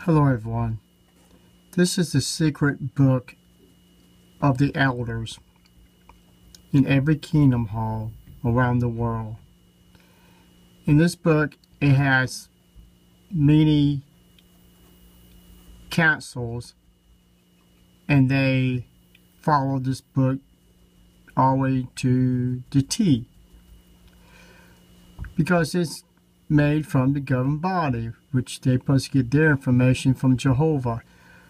Hello everyone. This is the secret book of the elders in every kingdom hall around the world. In this book it has many councils, and they follow this book all the way to the T, because it's made from the governing body, which they supposed to get their information from Jehovah.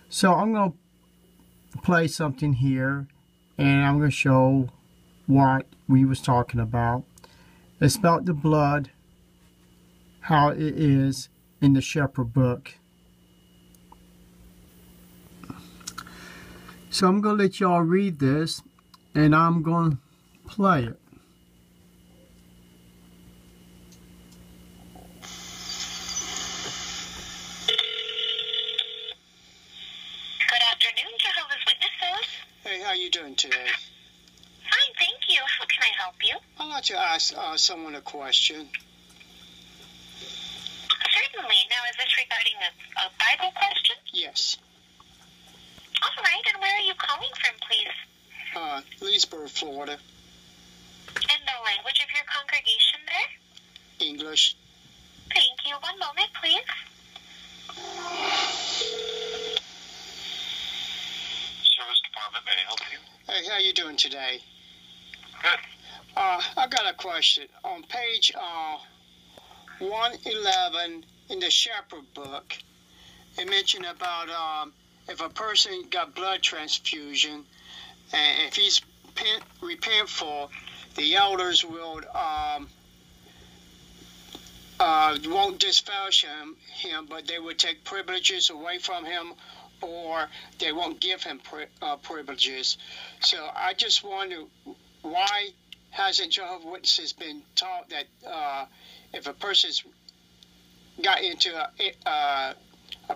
So I'm going to play something here, and I'm going to show what we was talking about. It's about the blood, how it is in the Shepherd book. So I'm going to let y'all read this, and I'm going to play it. Hey, how you doing today? Fine, thank you. How can I help you? I'd like to ask someone a question. Certainly. Now, is this regarding a Bible question? Yes. All right, and where are you calling from, please? Leesburg, Florida. And the language of your congregation there? English. Thank you. One moment, please. Service department, may I help you? Hey, how you doing today? Good. I got a question. On page 111 in the Shepherd book, it mentioned about if a person got blood transfusion, and if he's repentful, the elders will won't disfellowship him, but they would take privileges away from him, or they won't give him privileges. So I just wonder, why hasn't Jehovah's Witnesses been taught that if a person's got into a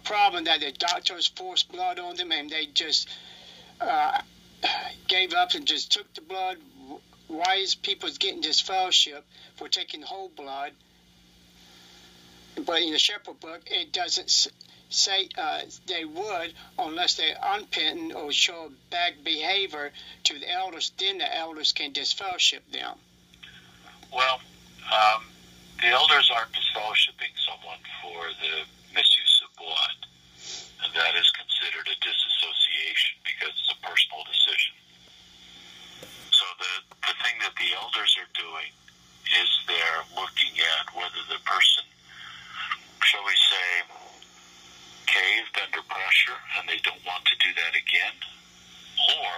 problem that the doctors forced blood on them and they just gave up and just took the blood, why is people getting disfellowship for taking whole blood? But in the Shepherd book, it doesn't say they would, unless they're unrepentant or show bad behavior to the elders. Then the elders can disfellowship them. Well, the elders aren't disfellowshipping someone for the misuse of blood. And that is considered a disassociation because it's a personal decision. So the thing that the elders are doing is they're looking at whether the person, shall we say, caved under pressure and they don't want to do that again, or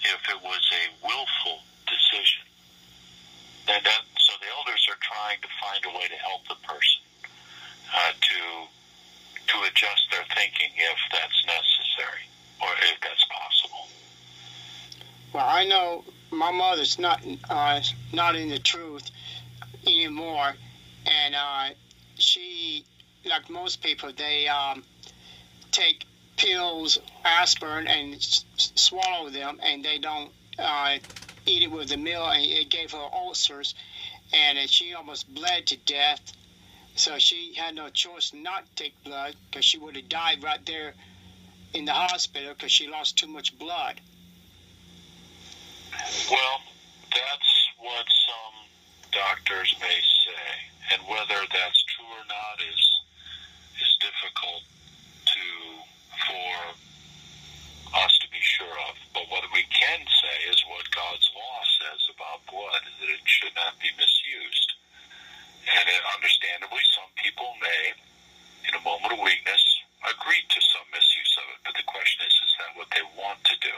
if it was a willful decision. So the elders are trying to find a way to help the person to adjust their thinking if that's necessary or if that's possible. Well, I know my mother's not in the truth anymore, and she, like most people, they take pills, aspirin, and swallow them, and they don't eat it with a meal, and it gave her ulcers, and she almost bled to death. So she had no choice not to take blood, because she would have died right there in the hospital because she lost too much blood. Well, that's what some doctors may say, and whether that's true or not is difficult for us to be sure of. But what we can say is what God's law says about blood, is that it should not be misused. And understandably, some people may, in a moment of weakness, agree to some misuse of it. But the question is that what they want to do?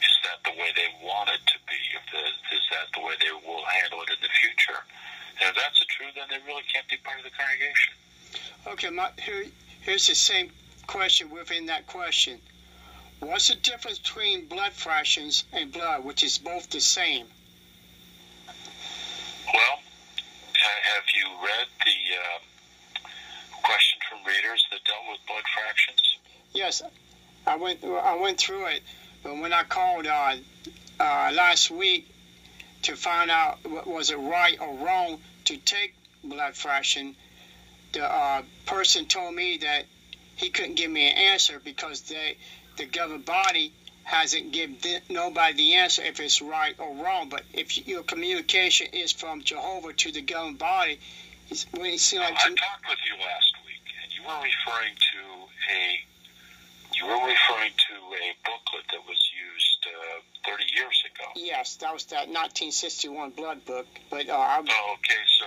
Is that the way they want it to be? Is that the way they will handle it in the future? And if that's true, then they really can't be part of the congregation. Okay, here's the same question within that question. What's the difference between blood fractions and blood, which is both the same? Well, have you read the question from readers that dealt with blood fractions? Yes, I went through it, but when I called last week to find out was it right or wrong to take blood fraction, the person told me that he couldn't give me an answer because the governing body hasn't given nobody the answer if it's right or wrong. But if your communication is from Jehovah to the governing body, when it seems like I talked with you last week, and you were referring to a booklet that was used 30 years ago. Yes, that was that 1961 blood book. But okay, so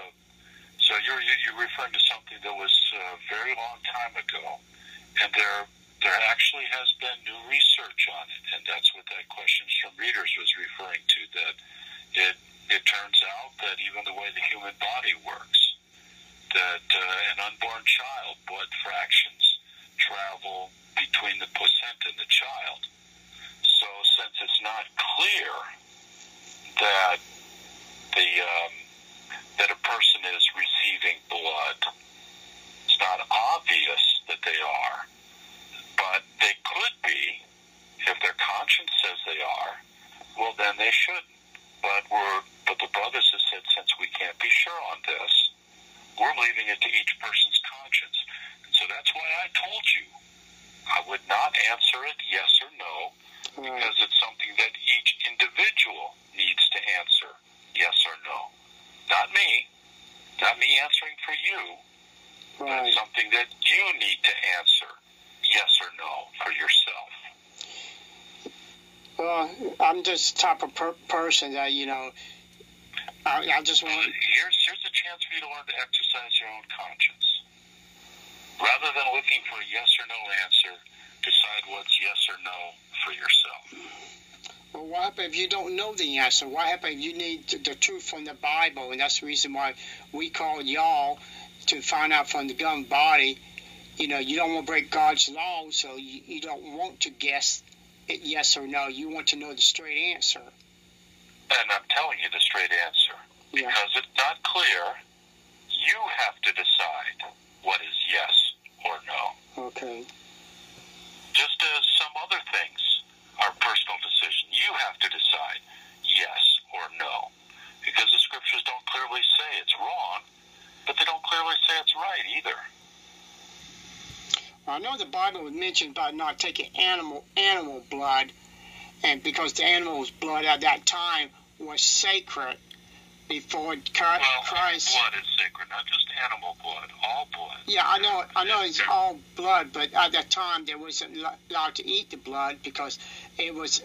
you're referring to something that was a very long time ago, and there actually has been new research on it, and that's what that Questions from Readers was referring to, that it turns out that even the way the human body works, that an unborn child, blood fractions travel between the placenta and the child. So since it's not clear that that a person is receiving blood, it's not obvious that they are, but they could be. If their conscience says they are, well, then they shouldn't. But the brothers have said, since we can't be sure on this, we're leaving it to each person's conscience. And so that's why I told you I would not answer it yes or no, because it's something that each individual needs to answer yes or no. Not me answering for you, but it's something that you need to answer yes or no for yourself. Well, I'm just the type of person that, I just want... Here's a chance for you to learn to exercise your own conscience. Rather than looking for a yes or no answer, decide what's yes or no for yourself. Well, what happens if you don't know the answer? What happens if you need the truth from the Bible? And that's the reason why we called y'all to find out from the governing body. You don't want to break God's law, so you don't want to guess it yes or no. You want to know the straight answer. And I'm telling you the straight answer. Because it's not clear, you have to decide what is yes or no. Okay. Just as some other things are personal decision, you have to decide yes or no. Because the scriptures don't clearly say it's wrong, but they don't clearly say it's right either. I know the Bible would mention about not taking animal blood, and because the animal's blood at that time was sacred before Christ. Blood is sacred, not just animal blood, all blood. Yeah, I know it's all blood, but at that time they wasn't allowed to eat the blood because it was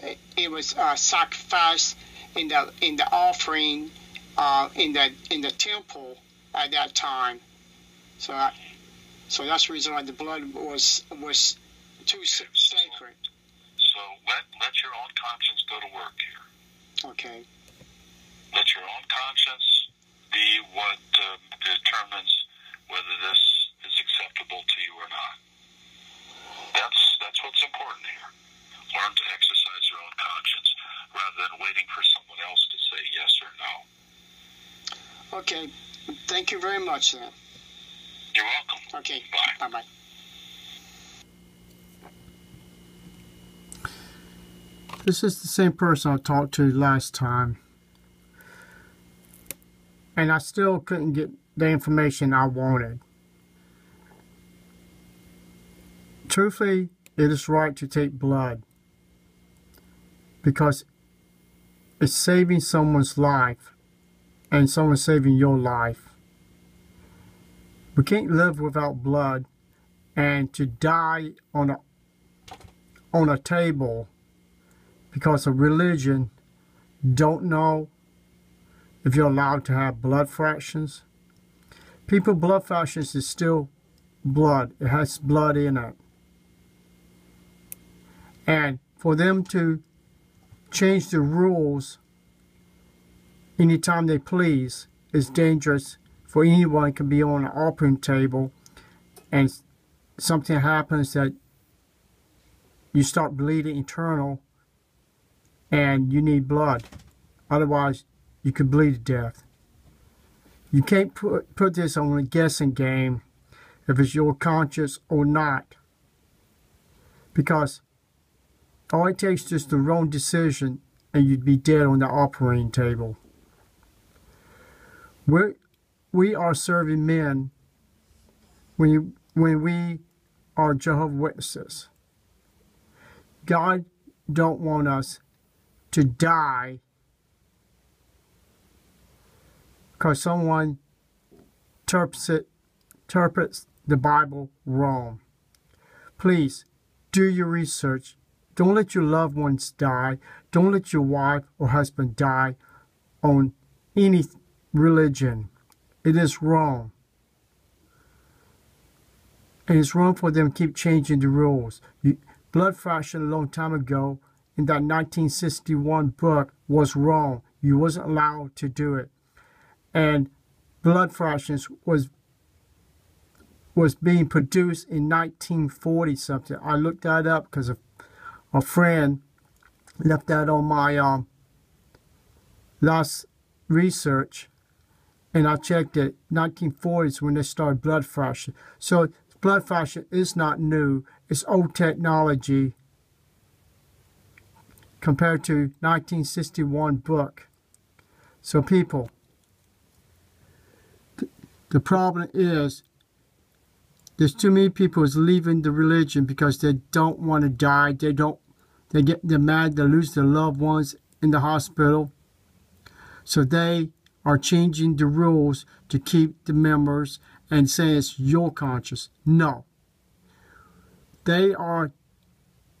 sacrificed in the offering in the temple at that time. So that's the reason why the blood was too sacred. So let your own conscience go to work here. Okay. Let your own conscience be what determines whether this is acceptable to you or not. That's what's important here. Learn to exercise your own conscience rather than waiting for someone else to say yes or no. Okay. Thank you very much, then. You're welcome. Okay. Bye. Bye-bye. This is the same person I talked to last time. And I still couldn't get the information I wanted. Truthfully, it is right to take blood because it's saving someone's life and someone saving your life. We can't live without blood, and to die on a table because of religion, don't know if you're allowed to have blood fractions. People's blood fractions is still blood. It has blood in it. And for them to change the rules anytime they please is dangerous, for anyone can be on an operating table and something happens that you start bleeding internal and you need blood. Otherwise, you could bleed to death. You can't put this on a guessing game if it's your conscience or not. Because all it takes is just the wrong decision and you'd be dead on the operating table. We are serving men when we are Jehovah's Witnesses. God don't want us to die because someone interprets the Bible wrong. Please do your research. Don't let your loved ones die. Don't let your wife or husband die on any religion. It is wrong. And it's wrong for them to keep changing the rules. Blood fraction a long time ago in that 1961 book was wrong. You wasn't allowed to do it. And blood fractions was being produced in 1940 something. I looked that up because a friend left that on my last research, and I checked it. 1940s when they started blood fraction. So blood fraction is not new. It's old technology compared to 1961 book. So people, the problem is there's too many people who's leaving the religion because they don't want to die. They're mad, they lose their loved ones in the hospital. So they are changing the rules to keep the members and saying it's your conscience. No. They are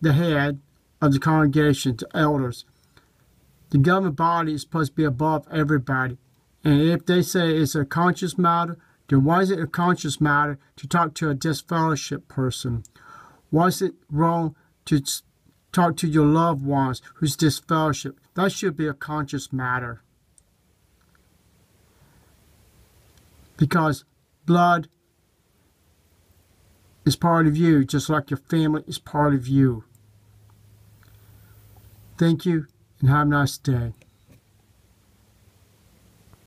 the head of the congregation, the elders. The governing body is supposed to be above everybody. And if they say it's a conscious matter, then why is it a conscious matter to talk to a disfellowship person? Why is it wrong to talk to your loved ones who's disfellowship? That should be a conscious matter. Because blood is part of you, just like your family is part of you. Thank you, and have a nice day.